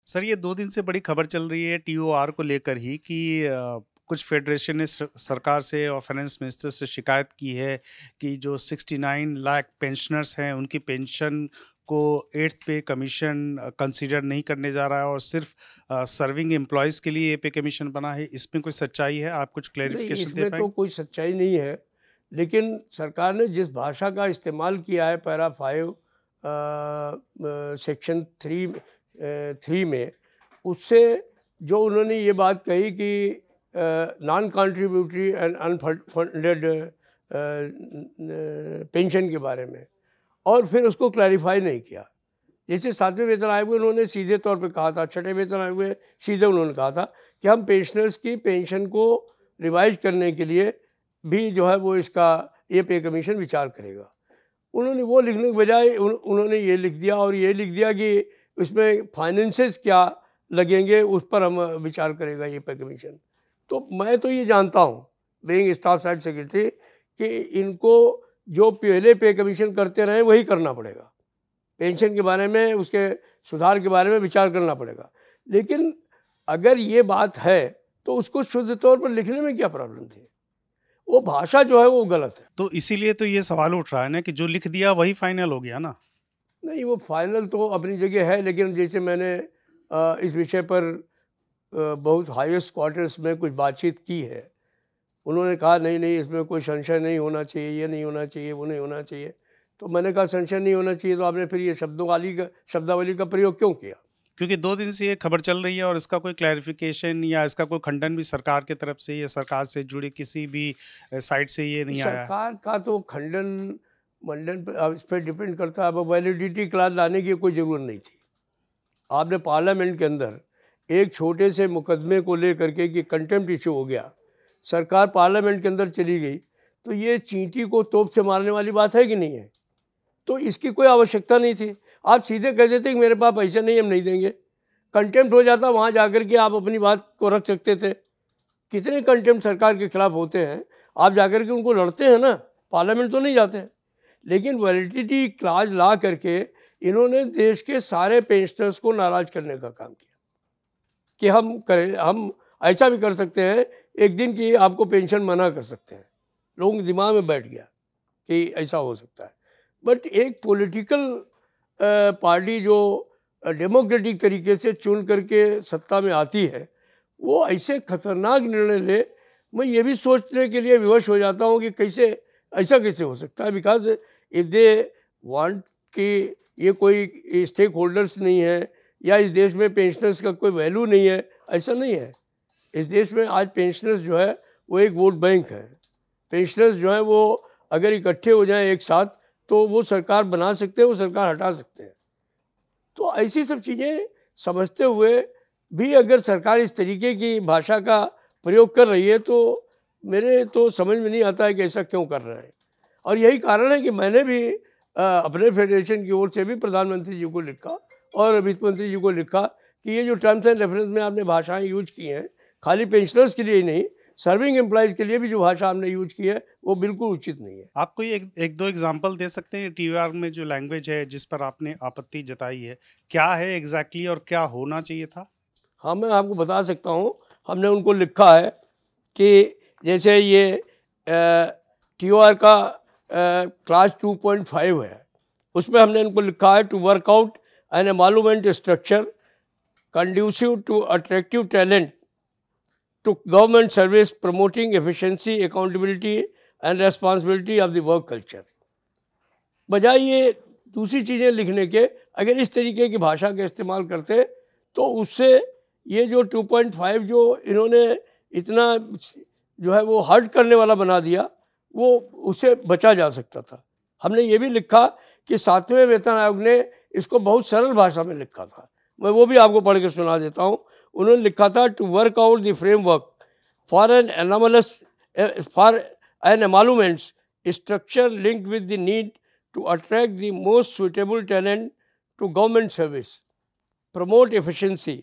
Sir, ये 2 दिन से बड़ी खबर चल रही है टीओआर को लेकर ही कि कुछ फेडरेशन ने सरकार से और फाइनेंस मिनिस्टर से शिकायत की है कि जो 69 लाख पेंशनर्स हैं, उनकी पेंशन को 8th पे कमीशन कंसीडर नहीं करने जा रहा है और सिर्फ सर्विंग एम्प्लॉइज़ के लिए ये पे कमीशन बना है। इसमें कोई सच्चाई है? आप कुछ नहीं, क्लैरिफ़िकेशन दे इसमें तो पाएँगे? कोई सच्चाई नहीं है, लेकिन सरकार ने जिस भाषा का इस्तेमाल किया है पैरा 5 सेक्शन 3 में, उससे जो उन्होंने ये बात कही कि non contributory and unfunded pension के बारे में, और फिर उसको क्लैरिफाई नहीं किया। जैसे 7वें वेतन आयोग में उन्होंने सीधे तौर पे कहा था, 6ठे वेतन आयोग में सीधे उन्होंने कहा था कि हम पेंशनर्स की पेंशन को रिवाइज करने के लिए भी जो है वो इसका ये पे कमीशन विचार करेगा। उन्होंने वो लिखने के बजाय उन्होंने ये लिख दिया, और ये लिख दिया कि उसमें फाइनेंसेस क्या लगेंगे उस पर हम विचार करेगा ये पे कमीशन। तो मैं तो ये जानता हूँ बीइंग स्टाफ साइड सेक्रेटरी कि इनको जो पहले पे कमीशन करते रहे वही करना पड़ेगा। पेंशन के बारे में, उसके सुधार के बारे में विचार करना पड़ेगा। लेकिन अगर ये बात है तो उसको शुद्ध तौर पर लिखने में क्या प्रॉब्लम थी? वो भाषा जो है वो गलत है। तो इसीलिए तो ये सवाल उठ रहा है ना कि जो लिख दिया वही फाइनल हो गया ना? नहीं, वो फाइनल तो अपनी जगह है, लेकिन जैसे मैंने इस विषय पर बहुत हाईएस्ट क्वार्टर्स में कुछ बातचीत की है। उन्होंने कहा नहीं नहीं, इसमें कोई संशय नहीं होना चाहिए, ये नहीं होना चाहिए, वो नहीं होना चाहिए। तो मैंने कहा संशय नहीं होना चाहिए तो आपने फिर ये शब्दावली का प्रयोग क्यों किया? क्योंकि 2 दिन से ये खबर चल रही है और इसका कोई क्लैरिफ़िकेशन या इसका कोई खंडन भी सरकार की तरफ से या सरकार से जुड़ी किसी भी साइड से ये नहीं आया है। सरकार का तो खंडन मंडन पर, अब इस पर डिपेंड करता है। अब वैलिडिटी क्लास लाने की कोई ज़रूरत नहीं थी। आपने पार्लियामेंट के अंदर एक छोटे से मुकदमे को लेकर के कि कंटेम्प्ट इशू हो गया, सरकार पार्लियामेंट के अंदर चली गई, तो ये चींटी को तोप से मारने वाली बात है कि नहीं है? तो इसकी कोई आवश्यकता नहीं थी। आप सीधे कह देते कि मेरे पास पैसे नहीं, हम नहीं देंगे। कंटेम्प्ट हो जाता, वहाँ जाकर के आप अपनी बात को रख सकते थे। कितने कंटेम्प्ट सरकार के खिलाफ होते हैं, आप जाकर के उनको लड़ते हैं ना, पार्लियामेंट तो नहीं जाते हैं। लेकिन वैलिडिटी क्लाज ला करके इन्होंने देश के सारे पेंशनर्स को नाराज़ करने का काम किया कि हम करें, हम ऐसा भी कर सकते हैं एक दिन की आपको पेंशन मना कर सकते हैं। लोगों के दिमाग में बैठ गया कि ऐसा हो सकता है। बट एक पॉलिटिकल पार्टी जो डेमोक्रेटिक तरीके से चुन करके सत्ता में आती है, वो ऐसे खतरनाक निर्णय ले, मैं ये भी सोचने के लिए विवश हो जाता हूँ कि कैसे ऐसा कैसे हो सकता है। बिकॉज इफ़ दे वांट कि ये कोई स्टेक होल्डर्स नहीं है या इस देश में पेंशनर्स का कोई वैल्यू नहीं है, ऐसा नहीं है। इस देश में आज पेंशनर्स जो है वो एक वोट बैंक है। पेंशनर्स जो है वो अगर इकट्ठे हो जाएं एक साथ तो वो सरकार बना सकते हैं, वो सरकार हटा सकते हैं। तो ऐसी सब चीज़ें समझते हुए भी अगर सरकार इस तरीके की भाषा का प्रयोग कर रही है तो मेरे तो समझ में नहीं आता है कि ऐसा क्यों कर रहे हैं। और यही कारण है कि मैंने भी अपने फेडरेशन की ओर से भी प्रधानमंत्री जी को लिखा और वित्त मंत्री जी को लिखा कि ये जो टर्म्स एंड रेफरेंस में आपने भाषाएं यूज की हैं, खाली पेंशनर्स के लिए ही नहीं, सर्विंग एम्प्लॉयज़ के लिए भी जो भाषा हमने यूज की है वो बिल्कुल उचित नहीं है। आप कोई एक दो एग्ज़ाम्पल दे सकते हैं टीओआर में जो लैंग्वेज है जिस पर आपने आपत्ति जताई है, क्या है एग्ज़ैक्टली और क्या होना चाहिए था? हाँ, मैं आपको बता सकता हूँ। हमने उनको लिखा है कि जैसे ये टीओआर का क्लास 2.5 है, उसमें हमने उनको लिखा है to work out an emolument structure conducive to attractive talent to government service promoting efficiency, accountability and responsibility of the work culture। बजाय ये दूसरी चीज़ें लिखने के अगर इस तरीके की भाषा का इस्तेमाल करते तो उससे ये जो 2.5 जो इन्होंने इतना जो है वो हर्ट करने वाला बना दिया, वो उससे बचा जा सकता था। हमने ये भी लिखा कि 7वें वेतन आयोग ने इसको बहुत सरल भाषा में लिखा था। मैं वो भी आपको पढ़ के सुना देता हूँ। उन्होंने लिखा था to work out the framework for an emoluments structure linked with the need to attract the most suitable talent to government service, promote efficiency,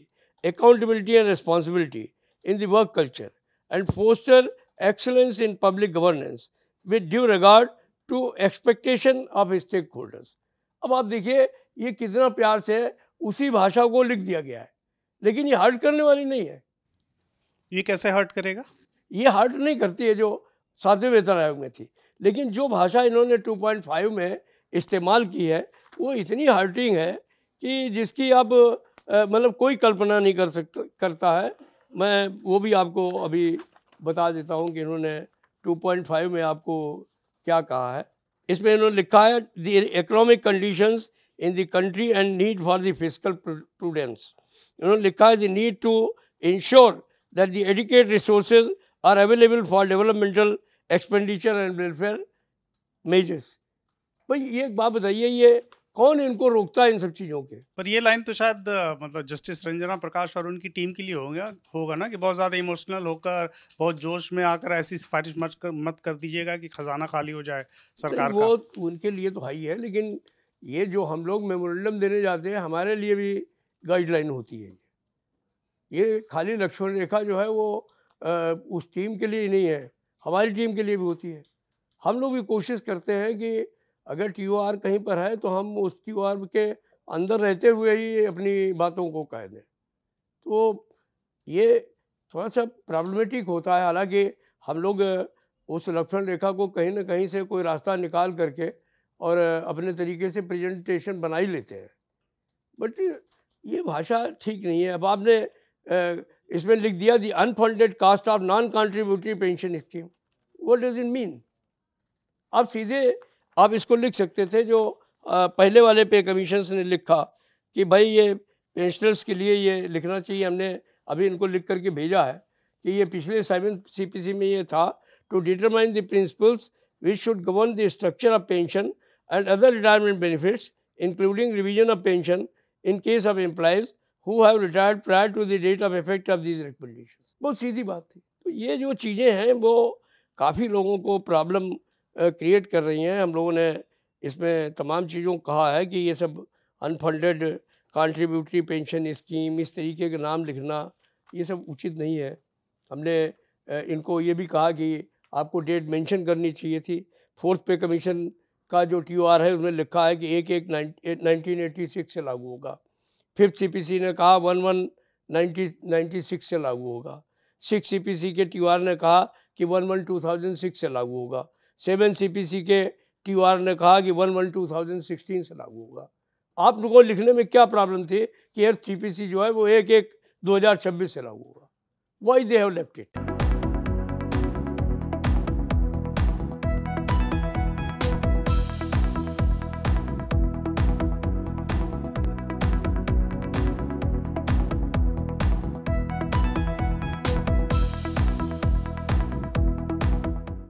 accountability and responsibility in the work culture, and foster excellence in public governance with due regard to expectation of stakeholders। अब आप देखिए ये कितना प्यार से उसी भाषा को लिख दिया गया है। लेकिन ये हर्ट करने वाली नहीं है। ये कैसे हर्ट करेगा? ये हर्ट नहीं करती है जो 7वें वेतन आयोग में थी, लेकिन जो भाषा इन्होंने 2.5 में इस्तेमाल की है वो इतनी हर्टिंग है कि जिसकी आप मतलब कोई कल्पना नहीं करता है। मैं वो भी आपको अभी बता देता हूँ कि इन्होंने 2.5 में आपको क्या कहा है। इसमें इन्होंने लिखा है the economic conditions in the country and need for the fiscal prudence. इन्होंने लिखा है the need to ensure that the adequate resources are available for developmental expenditure and welfare measures. भाई ये एक बात बताइए, ये कौन इनको रोकता है इन सब चीज़ों के? पर ये लाइन तो शायद मतलब जस्टिस रंजना प्रकाश और उनकी टीम के लिए होगा ना, कि बहुत ज़्यादा इमोशनल होकर, बहुत जोश में आकर ऐसी सिफारिश मत कर दीजिएगा कि खजाना खाली हो जाए सरकार का। वो उनके लिए तो हाई है, लेकिन ये जो हम लोग मेमोरेंडम देने जाते हैं हमारे लिए भी गाइडलाइन होती है। ये खाली लक्ष्मण रेखा जो है वो उस टीम के लिए ही नहीं है, हमारी टीम के लिए भी होती है। हम लोग भी कोशिश करते हैं कि अगर TOR कहीं पर है तो हम उस TOR के अंदर रहते हुए ही अपनी बातों को कह दें। तो ये थोड़ा सा प्रॉब्लमेटिक होता है। हालांकि हम लोग उस लक्ष्मण रेखा को कहीं ना कहीं से कोई रास्ता निकाल करके और अपने तरीके से प्रेजेंटेशन बना ही लेते हैं, बट ये भाषा ठीक नहीं है। अब आपने इसमें लिख दिया the unfunded cost of non contributory pension scheme. What does it mean? आप सीधे आप इसको लिख सकते थे जो पहले वाले पे कमीशन ने लिखा कि भाई ये पेंशनर्स के लिए ये लिखना चाहिए। हमने अभी इनको लिख करके भेजा है कि ये पिछले 7th CPC में ये था, to determine the principles which should govern the structure of pension and other retirement benefits including revision of pension in case of employees who have retired prior to the date of effect of these recommendations. बहुत सीधी बात थी। तो ये जो चीज़ें हैं वो काफ़ी लोगों को प्रॉब्लम क्रिएट कर रही हैं। हम लोगों ने इसमें तमाम चीज़ों को कहा है कि ये सब अनफंडेड कंट्रीब्यूटरी पेंशन स्कीम, इस तरीके के नाम लिखना ये सब उचित नहीं है। हमने इनको ये भी कहा कि आपको डेट मेंशन करनी चाहिए थी। 4th पे कमीशन का जो TOR है उसमें लिखा है कि 1/1/1986 से लागू होगा। 5th CPC ने कहा 1/1/1996 से लागू होगा। 6th CPC के TOR ने कहा कि 1/1/2006 से लागू होगा। 7th CPC के TOR ने कहा कि 1/1/2016 से लागू होगा। आप लोगों को लिखने में क्या प्रॉब्लम थी कि 8th CPC जो है वो 1/1/2026 से लागू होगा? Why they have left it?